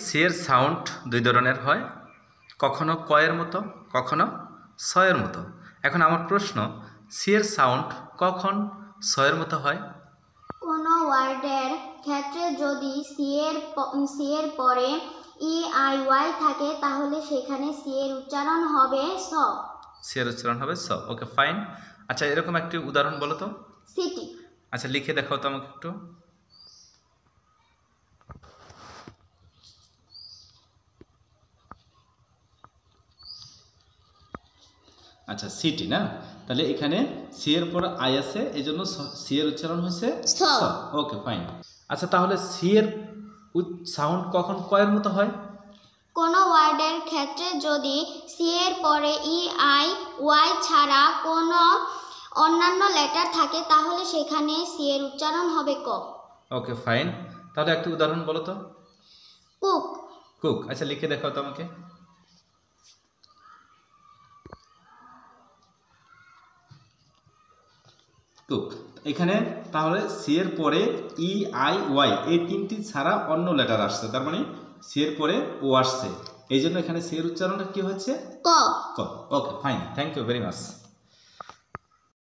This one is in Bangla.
সি এর সাউন্ড দুই ধরনের হয়, কখনো ক এর মতো, কখনো স এর মতো। এখন আমার প্রশ্ন, সি এর সাউন্ড কখন স এর মতো হয়? কোনো ওয়ার্ডের ক্ষেত্রে যদি সি এর পরে ই আই ওয়াই থাকে তাহলে সেখানে সি এর উচ্চারণ হবে স। সি এর উচ্চারণ হবে স। Okay fine. আচ্ছা, এরকম একটি উদাহরণ বলো তো। সিটি। আচ্ছা, লিখে দেখাও তো আমাকে একটু। আচ্ছা, সিটি না, তাহলে এখানে সি এর পর আই আছে, এই জন্য সি এর উচ্চারণ হয়েছে স। Okay fine. আচ্ছা, তাহলে সি এর সাউন্ড কখন ক এর মতো হয়? কোনো ওয়ার্ডের ক্ষেত্রে যদি সি এর পরে ই আই ওয়াই ছাড়া কোনো অন্যান্য লেটার থাকে তাহলে সেখানে সি এর উচ্চারণ হবে ক। Okay fine. তাহলে একটু উদাহরণ বলো তো। কুক। কুক। আচ্ছা, লিখে দেখাও তো আমাকে। কুক। এখানে তাহলে সি এর পরে ই আই ওয়াই এই তিনটি ছাড়া অন্য লেটার আসছে, তার মানে সি এর পরে ও আসছে, এই জন্য এখানে সি এর উচ্চারণটা কি হচ্ছে? ক। ক। Okay fine, thank you very much.